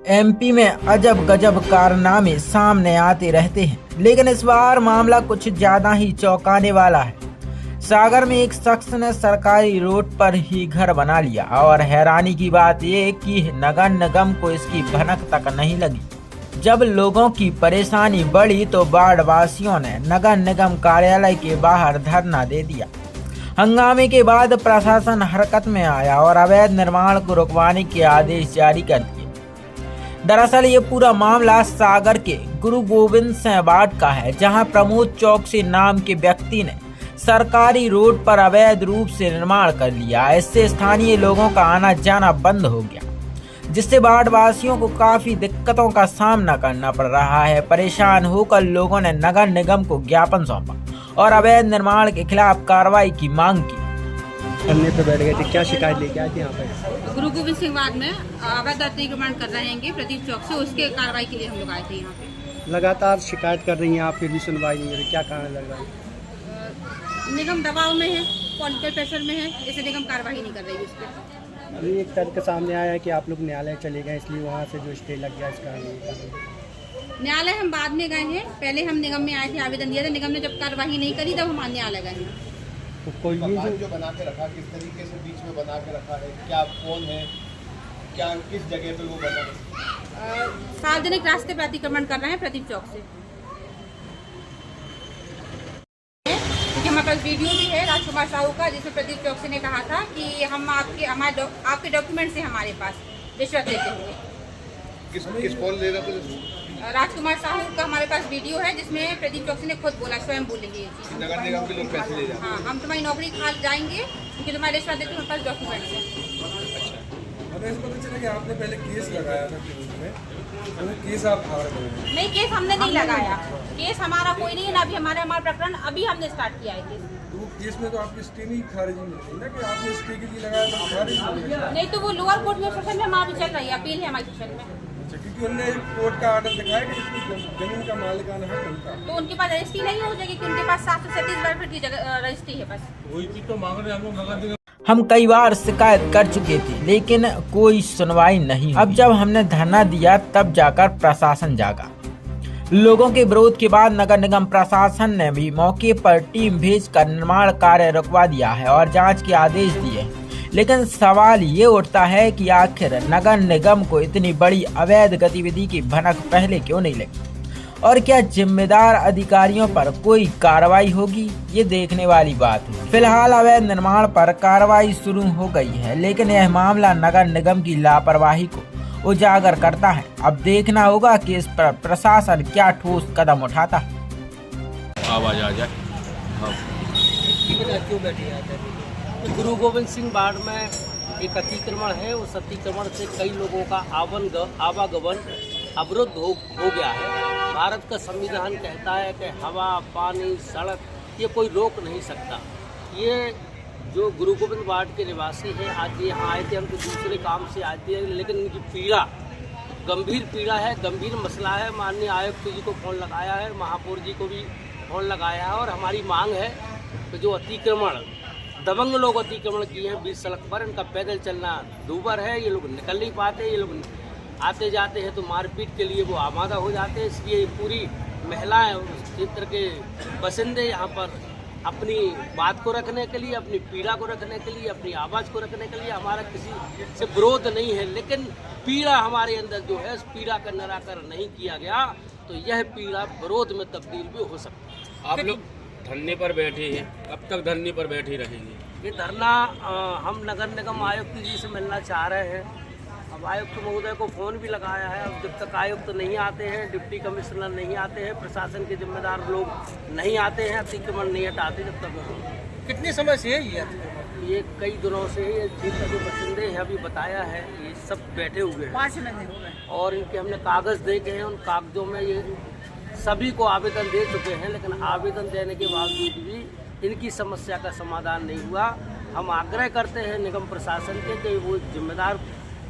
MP में अजब गजब कारनामे सामने आते रहते हैं, लेकिन इस बार मामला कुछ ज्यादा ही चौंकाने वाला है। सागर में एक शख्स ने सरकारी रोड पर ही घर बना लिया और हैरानी की बात यह कि नगर निगम को इसकी भनक तक नहीं लगी। जब लोगों की परेशानी बढ़ी तो वार्ड वासियों ने नगर निगम कार्यालय के बाहर धरना दे दिया। हंगामे के बाद प्रशासन हरकत में आया और अवैध निर्माण को रुकवाने के आदेश जारी कर दिए। दरअसल ये पूरा मामला सागर के गुरु गोविंद सिंह वार्ड का है, जहां प्रमोद चौकसी नाम के व्यक्ति ने सरकारी रोड पर अवैध रूप से निर्माण कर लिया। इससे स्थानीय लोगों का आना जाना बंद हो गया, जिससे वार्ड वासियों को काफी दिक्कतों का सामना करना पड़ रहा है। परेशान होकर लोगों ने नगर निगम को ज्ञापन सौंपा और अवैध निर्माण के खिलाफ कार्रवाई की मांग की। धरने पे बैठ गए थे, क्या शिकायत लेके आए थे यहाँ पे? गुरु गोविंद सिंह वार्ड में अवैध अतिक्रमण कर रहे हैं प्रदीप चौक से, उसके कार्रवाई के लिए हम लोग आए थे यहाँ पे। लगातार शिकायत कर रही हैं आप, फिर भी सुनवाई नहीं हो रही, क्या कारण लग रहा है? निगम दबाव में है, पॉलिटिकल प्रेशर में है, इसलिए निगम कार्रवाई नहीं कर रही है उस पर। अभी एक तर्क सामने आया है कि आप लोग न्यायालय चले गए, इसलिए वहाँ से जो स्टे लग गया इसका। न्यायालय हम बाद में गए हैं, पहले हम निगम में आए थे, आवेदन दिया था, निगम ने जब कार्रवाई नहीं करी तब हम न्यायालय गए हैं। तो कोई भी जो बना के रखा, किस तरीके से बीच में बना के रखा है, क्या कौन है, क्या किस जगह पे वो बना है? सार्वजनिक रास्ते पर अतिक्रमण कर रहे हैं प्रदीप चौक से। क्योंकि हमारे पास वीडियो भी है राजकुमार साहू का, जिसमें प्रदीप चौकसी ने कहा था कि हम आपके डॉक्यूमेंट से हमारे पास रिश्वत लेते हुए। किस कौन ले रहा था? राजकुमार साहू का हमारे पास वीडियो है, जिसमें प्रदीप चौकसी ने खुद बोला, स्वयं बोलेंगे ये चीज। नगर निगम के लोग पैसे ले जाते हैं। हाँ, हम तुम्हारी नौकरी खा जाएंगे क्योंकि तुम्हारे रिश्वत देते हमारे पास डॉक्यूमेंट है। हमें इसको पता चला कि आपने पहले केस लगाया था में, तो केस आप हार गए। नहीं, केस हमने नहीं लगाया, केस हमारा कोई नहीं है ना, अभी हमारा प्रकरण अभी हमने स्टार्ट किया है केस। तो वो केस में तो आपकी स्टे नहीं खारिज मिल रही ना, कि आपने स्टे के लिए लगाया तो खारिज हो गया। नहीं, तो वो लोअर कोर्ट में सेशन में हमारी चल रही है, अपील है हमारी सेशन में। अच्छा, क्योंकि उनने कोर्ट का आर्डर दिखाया कि इसकी जमीन का मालिकाना है उनका, तो उनके पास रजिस्ट्री नहीं हो जाएगी, कि उनके पास 737 वर्ग फीट की रजिस्ट्री है बस। वही चीज तो मांग रहे हैं हम लोग नगर निगम। हम कई बार शिकायत कर चुके थे, लेकिन कोई सुनवाई नहीं। अब जब हमने धरना दिया तब जाकर प्रशासन जागा। लोगों के विरोध के बाद नगर निगम प्रशासन ने भी मौके पर टीम भेजकर निर्माण कार्य रुकवा दिया है और जांच के आदेश दिए। लेकिन सवाल ये उठता है कि आखिर नगर निगम को इतनी बड़ी अवैध गतिविधि की भनक पहले क्यों नहीं लगी, और क्या जिम्मेदार अधिकारियों पर कोई कार्रवाई होगी, ये देखने वाली बात है। फिलहाल अवैध निर्माण पर कार्रवाई शुरू हो गई है, लेकिन यह मामला नगर निगम की लापरवाही को उजागर करता है। अब देखना होगा कि इस पर प्रशासन क्या ठोस कदम उठाता है। आवाज आ जाए। क्यों बैठे हैं? तो गुरु गोविंद सिंह वार्ड में एक अतिक्रमण है, उस अतिक्रमण से कई लोगों का आवागमन अवरुद्ध हो गया है। भारत का संविधान कहता है कि हवा, पानी, सड़क ये कोई रोक नहीं सकता। ये जो गुरु गोविंद वार्ड के निवासी हैं, आज यहाँ आए थे, हम तो दूसरे काम से आए थे, लेकिन इनकी पीड़ा गंभीर पीड़ा है, गंभीर मसला है। माननीय आयुक्त जी को फ़ोन लगाया है, महापौर जी को भी फ़ोन लगाया है, और हमारी मांग है कि जो अतिक्रमण दबंग लोग अतिक्रमण किए हैं बीच सड़क पर, इनका पैदल चलना दूभर है, ये लोग निकल नहीं पाते, ये लोग आते जाते हैं तो मारपीट के लिए वो आमादा हो जाते हैं। इसलिए पूरी महिलाएं उस क्षेत्र के बसिंदे यहाँ पर अपनी बात को रखने के लिए, अपनी पीड़ा को रखने के लिए, अपनी आवाज़ को रखने के लिए, हमारा किसी से विरोध नहीं है, लेकिन पीड़ा हमारे अंदर जो है, इस पीड़ा का निराकरण नहीं किया गया तो यह पीड़ा विरोध में तब्दील भी हो सकती है। आप लोग धरने पर बैठे हैं, अब तक धरने पर बैठे रहेंगे? ये धरना हम नगर निगम आयुक्त जी से मिलना चाह रहे हैं। अब आयुक्त महोदय को फ़ोन भी लगाया है, अब जब तक आयुक्त नहीं आते हैं, डिप्टी कमिश्नर नहीं आते हैं, प्रशासन के जिम्मेदार लोग नहीं आते हैं, अतिक्रमण नहीं हटाते, जब तक। कितने समय से ये कई दिनों से ये क्षेत्र के बसिंदे हैं, अभी बताया है, ये सब बैठे हुए हैं 5 महीने हो गए, और इनके हमने कागज़ देखे हैं। उन कागजों में ये सभी को आवेदन दे चुके हैं, लेकिन आवेदन देने के बावजूद भी इनकी समस्या का समाधान नहीं हुआ। हम आग्रह करते हैं निगम प्रशासन के कि वो जिम्मेदार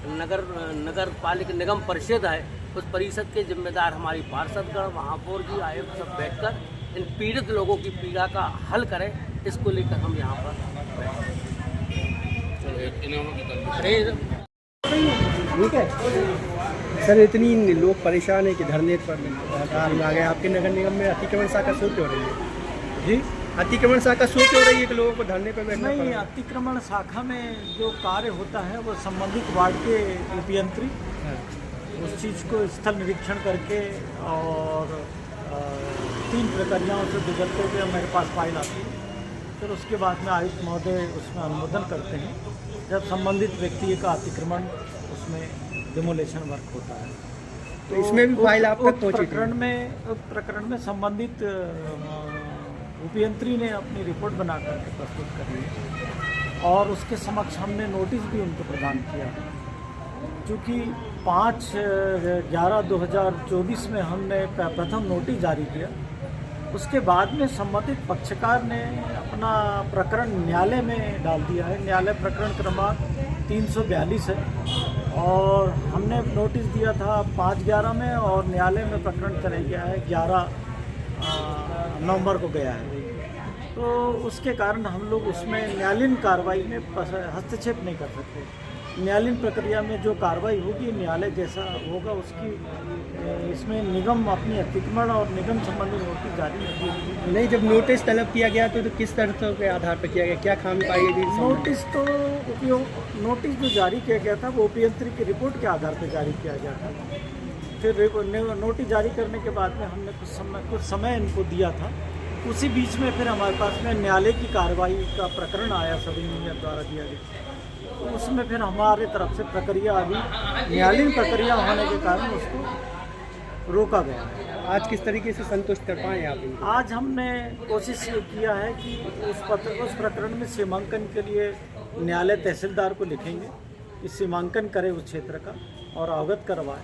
नगर पालिका निगम परिषद है, उस परिषद के जिम्मेदार हमारी पार्षदगण, महापौर जी, आयुक्त सब बैठकर इन पीड़ित लोगों की पीड़ा का हल करें। इसको लेकर हम यहाँ पर इन्होंने ठीक है। सर इतनी लोग परेशान है कि धरने पर हड़ताल में आ गए। आपके नगर निगम में अतिक्रमण शाखा शुरू क्यों रही है जी? अतिक्रमण शाखा शुरू क्यों रही है कि लोगों को धरने पर बैठना नहीं, पड़ रहा है? अतिक्रमण शाखा में जो कार्य होता है वो संबंधित वार्ड के अभियंत्री उस चीज़ को स्थल निरीक्षण करके और 3 प्रक्रियाओं से गुजरते हुए मेरे पास फाइल आती है, फिर उसके बाद में आयुक्त महोदय उसमें अनुमोदन करते हैं। जब संबंधित व्यक्ति का अतिक्रमण उसमें डिमोलेशन वर्क होता है तो इसमें भी फाइल आप तक पहुंची थी? प्रकरण में संबंधित उपयंत्री ने अपनी रिपोर्ट बना करके प्रस्तुत करी है और उसके समक्ष हमने नोटिस भी उनको प्रदान किया। चूँकि 5/11/2024 में हमने प्रथम नोटिस जारी किया, उसके बाद में संबंधित पक्षकार ने अपना प्रकरण न्यायालय में डाल दिया है। न्यायालय प्रकरण क्रमांक 342 है और हमने नोटिस दिया था 5/11 में और न्यायालय में प्रकरण चला गया है 11 नवंबर को गया है। तो उसके कारण हम लोग उसमें न्यायालयीन कार्रवाई में हस्तक्षेप नहीं कर सकते। न्यायालयीन प्रक्रिया में जो कार्रवाई होगी, न्यायालय जैसा होगा उसकी इसमें निगम अपनी अतिक्रमण और निगम संबंधी नोटिस जारी नहीं। नहीं, जब नोटिस तलब किया गया तो किस तरह के आधार पर किया गया? क्या खामी पाई गई? नोटिस जो जारी किया गया था वो उपयंत्री की रिपोर्ट के आधार पर जारी किया गया था। फिर नोटिस जारी करने के बाद में हमने कुछ समय इनको दिया था। उसी बीच में फिर हमारे पास में न्यायालय की कार्रवाई का प्रकरण आया, सब इंजीनियर द्वारा दिया गया, तो उसमें फिर हमारे तरफ से प्रक्रिया अभी न्यायालयीन प्रक्रिया होने के कारण उसको रोका गया। आज किस तरीके से संतुष्ट कर पाए आप? आज हमने कोशिश ये किया है कि उस प्रकरण में सीमांकन के लिए न्यायालय तहसीलदार को लिखेंगे कि सीमांकन करे उस क्षेत्र का और अवगत करवाए।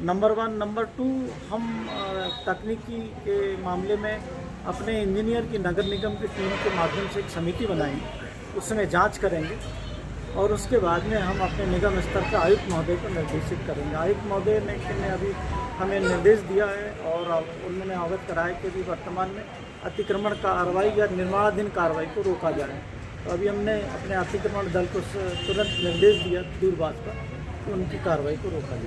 नंबर 1। नंबर 2, हम तकनीकी के मामले में अपने इंजीनियर की नगर निगम की टीम के माध्यम से एक समिति बनाएंगे, उसमें जांच करेंगे और उसके बाद में हम अपने निगम स्तर पर आयुक्त महोदय को निर्देशित करेंगे। आयुक्त महोदय ने अभी हमें निर्देश दिया है और उन्होंने अवगत कराया कि अभी वर्तमान में अतिक्रमण कार्रवाई या निर्माणाधीन कार्रवाई को रोका जाए। तो अभी हमने अपने अतिक्रमण दल को तुरंत निर्देश दिया दूरभाष पर कि उनकी कार्रवाई को रोका जाए।